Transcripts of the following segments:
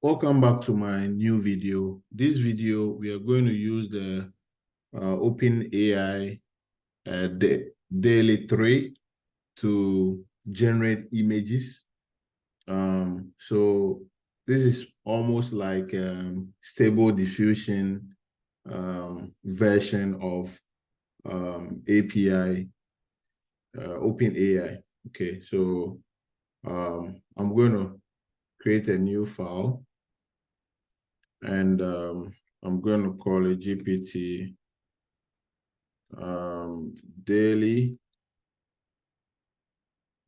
Welcome back to my new video. This video, we are going to use the OpenAI DALL.E 3 to generate images. So this is almost like stable diffusion version of API, OpenAI. Okay, so I'm going to create a new file. And I'm going to call it GPT DALL.E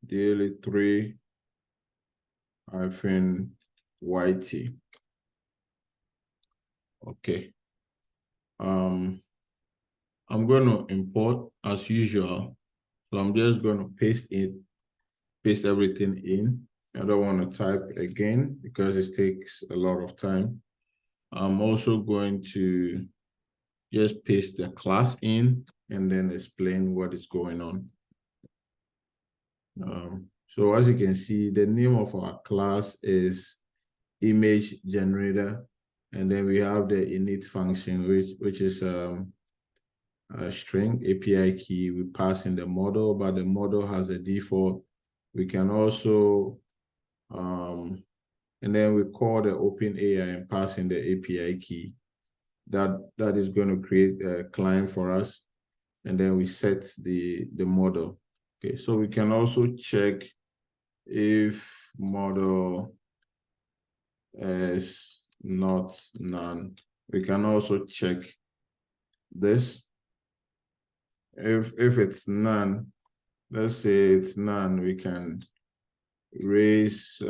3 -YT. Okay. I'm going to import as usual. So I'm just going to paste everything in. I don't want to type again because it takes a lot of time. I'm also going to just paste the class in and then explain what is going on. So as you can see, the name of our class is image generator, and then we have the init function, which is a string API key. We pass in the model, but the model has a default. We can also, and then we call the OpenAI and pass in the API key. That is going to create a client for us, and then we set the model. Okay, so we can also check if model is not none. We can also check this. If it's none, let's say it's none, we can raise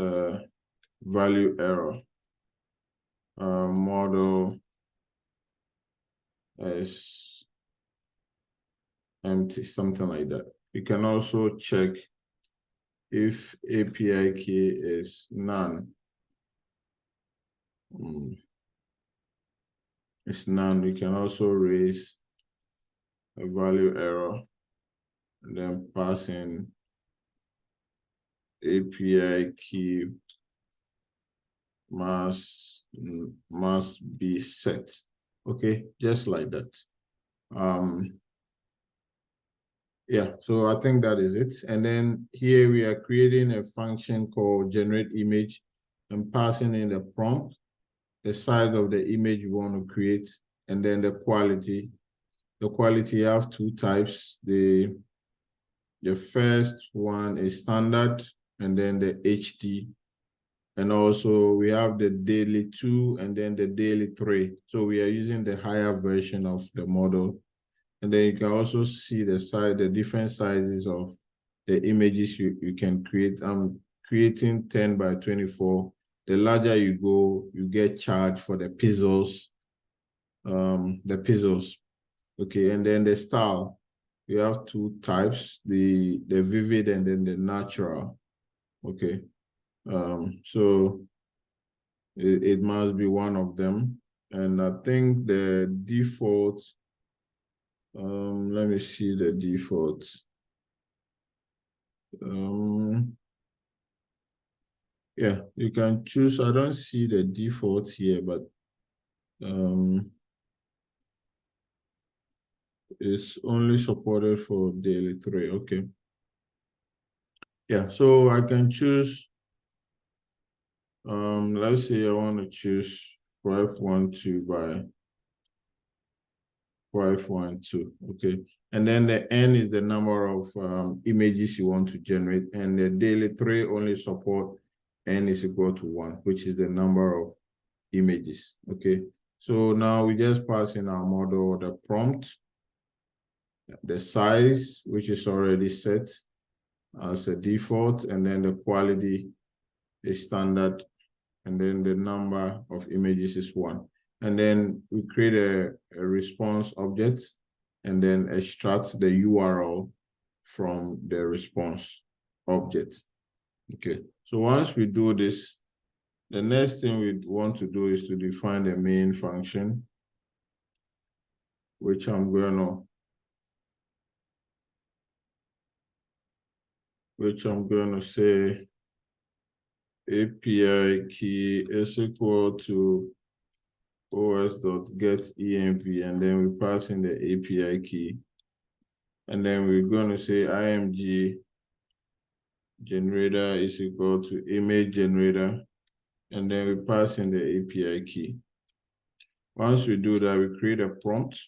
value error. Model is empty, something like that. You can also check if API key is none. It's none. We can also raise a value error and then pass in API key must be set. Okay, just like that. Yeah, so I think that is it. And then here we are creating a function called generate image and passing in the prompt, the size of the image you want to create, and then the quality. The quality, you have two types. The first one is standard, and then the HD. And also we have the DALL.E 2 and then the DALL.E 3. So we are using the higher version of the model. And then you can also see the different sizes of the images you can create. I'm creating 10 by 24. The larger you go, you get charged for the pixels. Okay, and then the style. You have two types, the vivid and then the natural. Okay. So it must be one of them. And I think the default, let me see the default. Yeah, you can choose. I don't see the default here, but it's only supported for DALL.E 3. Okay. Yeah, so I can choose. Let's say I want to choose 512 by 512. Okay. And then the N is the number of images you want to generate. And the DALL.E 3 only support N is equal to 1, which is the number of images. Okay. So now we just pass in our model the prompt, the size, which is already set as a default, and then the quality is standard, and then the number of images is 1. And then we create a response object and then extract the URL from the response object. Okay, so once we do this, the next thing we want to do is to define the main function, which I'm going to say API key is equal to os.getEmp, and then we pass in the API key. And then we're going to say img generator is equal to image generator. And then we pass in the API key. Once we do that, we create a prompt,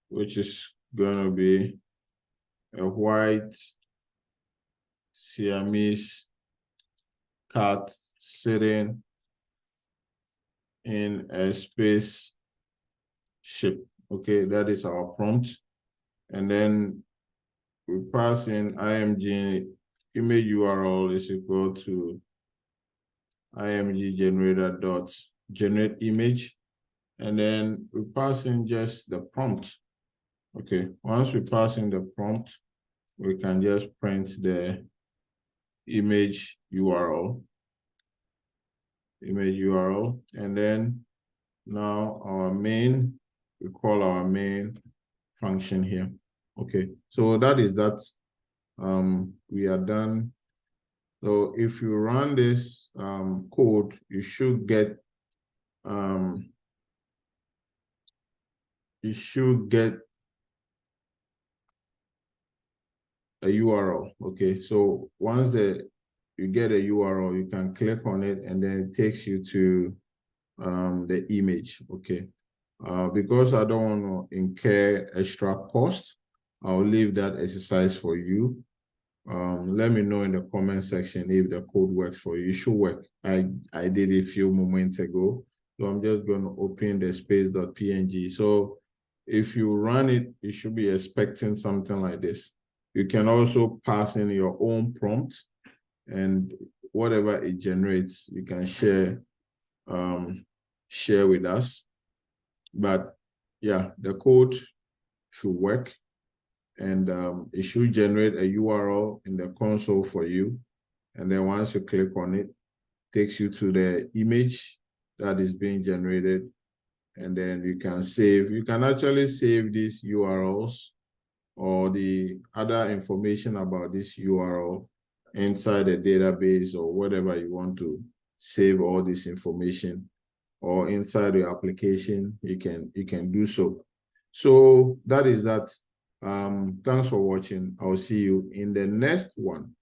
which is going to be a white Siamese cat sitting in a spaceship. Okay, that is our prompt. And then we pass in img image URL is equal to img generator dot generate image. And then we pass in just the prompt. Okay, once we pass in the prompt, we can just print the image URL. And then now our main, we call our main function here. Okay, so that is that. We are done. So if you run this code, you should get a URL. Okay, so once you get a URL, you can click on it, and then it takes you to the image. Okay, because I don't want to incur extra cost, I'll leave that exercise for you. Let me know in the comment section if the code works for you. It should work. I did it a few moments ago. So I'm just going to open the space.png. So if you run it, you should be expecting something like this. You can also pass in your own prompt, and whatever it generates, you can share with us. But yeah, the code should work, and it should generate a URL in the console for you. And then once you click on it, it takes you to the image that is being generated. And then you can save. You can actually save these URLs or the other information about this URL inside a database or whatever you want to save all this information, or inside your application, you can do so. So that is that. Thanks for watching. I'll see you in the next one.